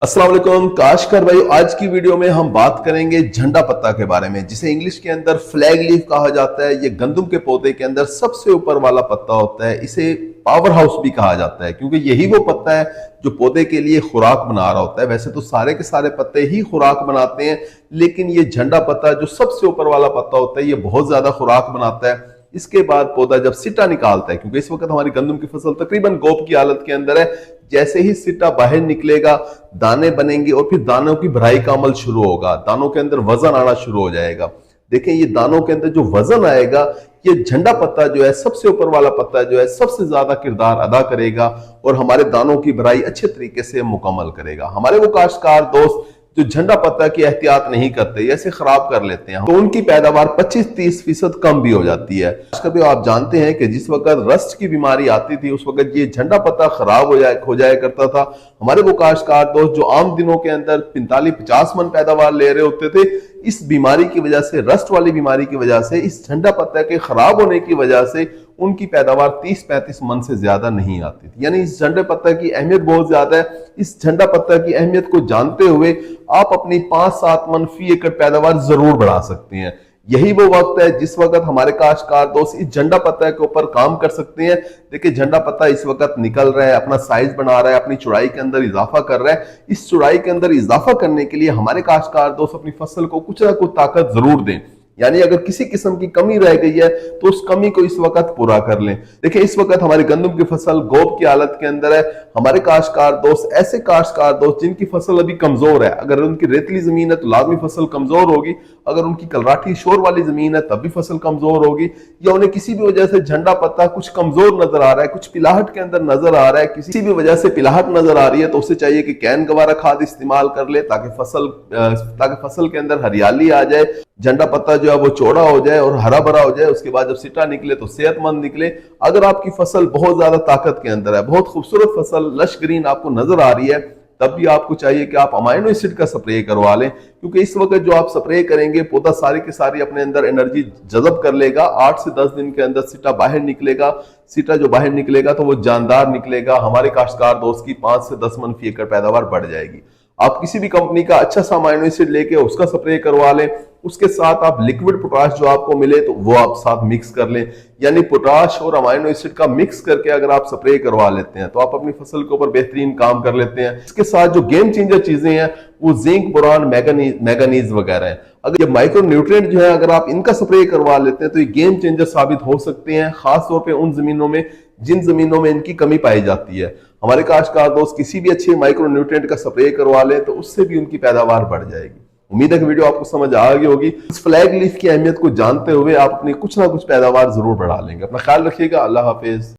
अस्सलाम वालेकुम काशकर भाई। आज की वीडियो में हम बात करेंगे झंडा पत्ता के बारे में, जिसे इंग्लिश के अंदर फ्लैग लीफ कहा जाता है। ये गंदम के पौधे के अंदर सबसे ऊपर वाला पत्ता होता है। इसे पावर हाउस भी कहा जाता है क्योंकि यही वो पत्ता है जो पौधे के लिए खुराक बना रहा होता है। वैसे तो सारे के सारे पत्ते ही खुराक बनाते हैं, लेकिन ये झंडा पत्ता जो सबसे ऊपर वाला पत्ता होता है ये बहुत ज्यादा खुराक बनाता है। इसके बाद पौधा जब सिट्टा निकालता है, क्योंकि इस वक्त हमारी गंदम की फसल तकरीबन गोप की हालत के अंदर है, जैसे ही सिट्टा बाहर निकलेगा दाने बनेंगे और फिर दानों की भराई का अमल शुरू होगा। दानों के अंदर वजन आना शुरू हो जाएगा। देखें, ये दानों के अंदर जो वजन आएगा, ये झंडा पत्ता जो है सबसे ऊपर वाला पत्ता जो है सबसे ज्यादा किरदार अदा करेगा और हमारे दानों की भराई अच्छे तरीके से मुकम्मल करेगा। हमारे वो काश्तकार दोस्त जो झंडा पत्ता की एहतियात नहीं करते, ऐसे खराब कर लेते हैं, तो उनकी पैदावार 25-30% कम भी हो जाती है। कभी आप जानते हैं कि जिस वक्त रस्ट की बीमारी आती थी उस वक्त ये झंडा पत्ता खराब हो जाया करता था। हमारे वो काश्तकार दोस्त जो आम दिनों के अंदर 45-50 मन पैदावार ले रहे होते थे, इस बीमारी की वजह से, रस्ट वाली बीमारी की वजह से, इस झंडा पत्ता के खराब होने की वजह से उनकी पैदावार 30-35 मन से ज्यादा नहीं आती थी। यानी इस झंडे पत्ता की अहमियत बहुत ज्यादा है। इस झंडा पत्ता की अहमियत को जानते हुए आप अपनी 5-7 मन फी एकड़ पैदावार जरूर बढ़ा सकते हैं। यही वो वक्त है जिस वक्त हमारे काश्तकार दोस्त इस झंडा पत्ता के ऊपर काम कर सकते हैं। देखिए, झंडा पत्ता इस वक्त निकल रहा है, अपना साइज बना रहा है, अपनी चौड़ाई के अंदर इजाफा कर रहा है। इस चौड़ाई के अंदर इजाफा करने के लिए हमारे काश्तकार दोस्त अपनी फसल को कुछ ना कुछ ताकत जरूर दें। यानी अगर किसी किस्म की कमी रह गई है तो उस कमी को इस वक्त पूरा कर लें। देखिए, इस वक्त हमारी गंदम की फसल गोब की हालत के अंदर है। हमारे काश्तकार दोस्त, ऐसे काश्तकार दोस्त जिनकी फसल अभी कमजोर है, अगर उनकी रेतली जमीन है तो लाजमी फसल कमजोर होगी, अगर उनकी कलराठी शोर वाली जमीन है तब भी फसल कमजोर होगी, या उन्हें किसी भी वजह से झंडा पत्ता कुछ कमजोर नजर आ रहा है, कुछ पिलाहट के अंदर नजर आ रहा है, किसी भी वजह से पिलाहट नजर आ रही है, तो उसे चाहिए कि कैन गवारा खाद इस्तेमाल कर ले ताकि फसल के अंदर हरियाली आ जाए, झंडा पत्ता जो है वो चौड़ा हो जाए और हरा भरा हो जाए। उसके बाद जब सिट्टा निकले तो सेहतमंद निकले। अगर आपकी फसल बहुत ज्यादा ताकत के अंदर है, बहुत खूबसूरत फसल लश ग्रीन आपको नजर आ रही है, तब भी आपको चाहिए कि आप अमाइनो एसिड का स्प्रे करवा लें, क्योंकि इस वक्त जो आप स्प्रे करेंगे पौधा सारी की सारी अपने अंदर एनर्जी जज़ब कर लेगा। 8 से 10 दिन के अंदर सिट्टा बाहर निकलेगा। सिट्टा जो बाहर निकलेगा तो वो जानदार निकलेगा। हमारे काश्तकार दोस्त की 5 से 10 मन फी एकड़ पैदावार बढ़ जाएगी। आप किसी भी कंपनी का अच्छा सा अमाइनो एसिड लेके उसका स्प्रे करवा लें। उसके साथ आप लिक्विड पोटाश जो आपको मिले तो वो आप साथ मिक्स कर लें। यानी पोटाश और अमाइनो एसिड का मिक्स करके अगर आप स्प्रे करवा लेते हैं तो आप अपनी फसल के ऊपर बेहतरीन काम कर लेते हैं। इसके साथ जो गेम चेंजर चीजें हैं वो जिंक, बोरान, मैंगनीज वगैरह हैं। अगर ये माइक्रो न्यूट्रिएंट जो है अगर आप इनका स्प्रे करवा लेते हैं तो ये गेम चेंजर साबित हो सकते हैं, खासतौर पर उन जमीनों में जिन जमीनों में इनकी कमी पाई जाती है। हमारे काश्तकार दोस्त किसी भी अच्छे माइक्रो न्यूट्रिएंट का स्प्रे करवा ले तो उससे भी उनकी पैदावार बढ़ जाएगी। उम्मीद है कि वीडियो आपको समझ आ गई होगी। इस फ्लैग लीफ की अहमियत को जानते हुए आप अपनी कुछ ना कुछ पैदावार जरूर बढ़ा लेंगे। अपना ख्याल रखिएगा। अल्लाह हाफिज।